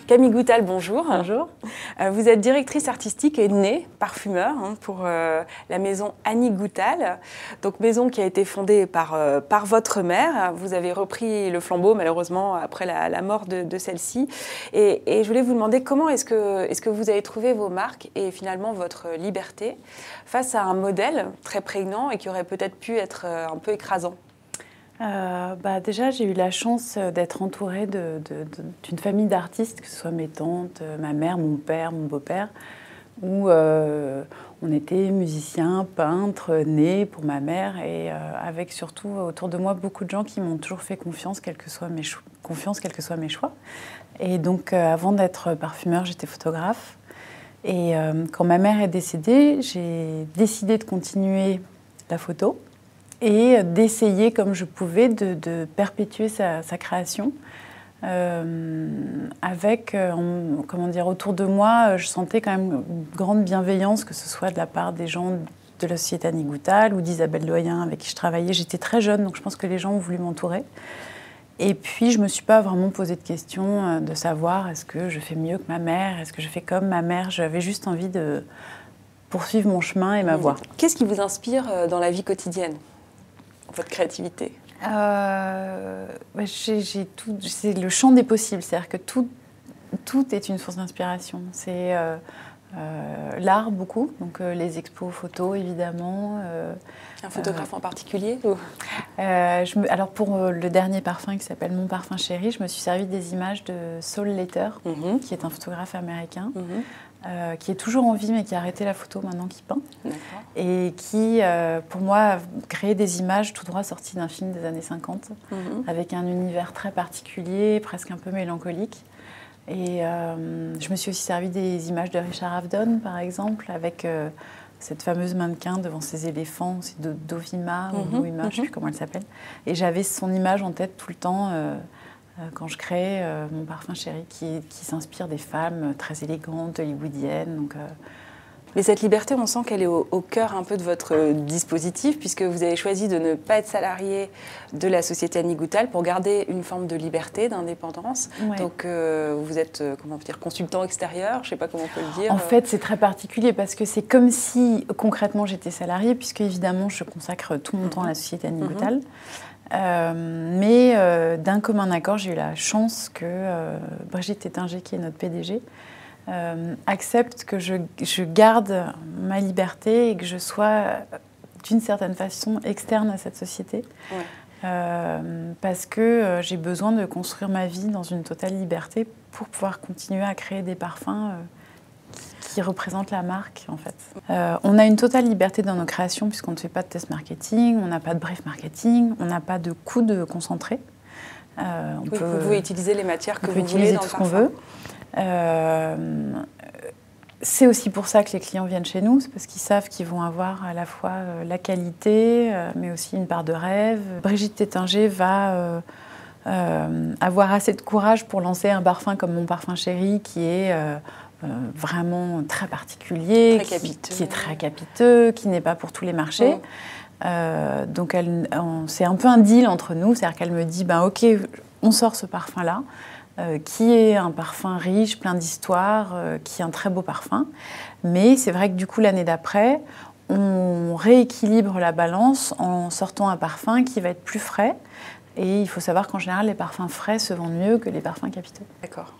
Camille Goutal, bonjour. Bonjour. Vous êtes directrice artistique et née parfumeur pour la maison Annie Goutal, donc maison qui a été fondée par votre mère. Vous avez repris le flambeau malheureusement après la mort de celle-ci. Et je voulais vous demander comment est-ce que vous avez trouvé vos marques et finalement votre liberté face à un modèle très prégnant et qui aurait peut-être pu être un peu écrasant. Déjà, j'ai eu la chance d'être entourée d'une famille d'artistes, que ce soit mes tantes, ma mère, mon père, mon beau-père, où on était musiciens, peintres, nés pour ma mère, et avec surtout autour de moi beaucoup de gens qui m'ont toujours fait confiance, quels que soient mes choix. Et donc, avant d'être parfumeur, j'étais photographe. Et quand ma mère est décédée, j'ai décidé de continuer la photo et d'essayer comme je pouvais de perpétuer sa création. Avec, autour de moi, je sentais quand même une grande bienveillance, que ce soit de la part des gens de la société Annie Goutal ou d'Isabelle Doyen avec qui je travaillais. J'étais très jeune, donc je pense que les gens ont voulu m'entourer. Et puis, je ne me suis pas vraiment posé de questions de savoir est-ce que je fais mieux que ma mère, est-ce que je fais comme ma mère. J'avais juste envie de poursuivre mon chemin et ma voie. Qu'est-ce qui vous inspire dans la vie quotidienne, votre créativité? C'est le champ des possibles, c'est-à-dire que tout est une source d'inspiration. C'est l'art beaucoup, donc les expos photos évidemment. Un photographe en particulier Alors pour le dernier parfum qui s'appelle Mon Parfum Chéri, je me suis servi des images de Saul Leiter, qui est un photographe américain, qui est toujours en vie mais qui a arrêté la photo maintenant, qui peint. Et qui, pour moi, a créé des images tout droit sorties d'un film des années 50, avec un univers très particulier, presque un peu mélancolique. Et je me suis aussi servi des images de Richard Avedon, par exemple, avec cette fameuse mannequin devant ses éléphants, c'est Dovima ou Noima, je ne sais plus comment elle s'appelle. Et j'avais son image en tête tout le temps quand je créais Mon Parfum Chéri, qui s'inspire des femmes très élégantes, hollywoodiennes. Donc, Mais cette liberté, on sent qu'elle est au cœur un peu de votre dispositif, puisque vous avez choisi de ne pas être salarié de la société Annie Goutal pour garder une forme de liberté, d'indépendance. Ouais. Donc vous êtes, comment dire, consultant extérieur, je ne sais pas comment on peut le dire. En fait, c'est très particulier parce que c'est comme si concrètement j'étais salariée, puisque évidemment je consacre tout mon temps à la société Annie Goutal. Mais d'un commun accord, j'ai eu la chance que Brigitte Tétinger, qui est notre PDG, accepte que je garde ma liberté et que je sois d'une certaine façon externe à cette société. Ouais. Parce que j'ai besoin de construire ma vie dans une totale liberté pour pouvoir continuer à créer des parfums qui représentent la marque, en fait. On a une totale liberté dans nos créations puisqu'on ne fait pas de test marketing, on n'a pas de brief marketing, on n'a pas de coût de concentré. Vous pouvez utiliser les matières que vous voulez dans le parfum. C'est aussi pour ça que les clients viennent chez nous, c'est parce qu'ils savent qu'ils vont avoir à la fois la qualité, mais aussi une part de rêve. Brigitte Tétinger va avoir assez de courage pour lancer un parfum comme Mon Parfum Chéri, qui est vraiment très particulier, qui est très capiteux, qui n'est pas pour tous les marchés. Donc c'est un peu un deal entre nous, c'est-à-dire qu'elle me dit ok, on sort ce parfum-là, qui est un parfum riche, plein d'histoires, qui est un très beau parfum. Mais c'est vrai que du coup, l'année d'après, on rééquilibre la balance en sortant un parfum qui va être plus frais. Et il faut savoir qu'en général, les parfums frais se vendent mieux que les parfums capiteux. D'accord.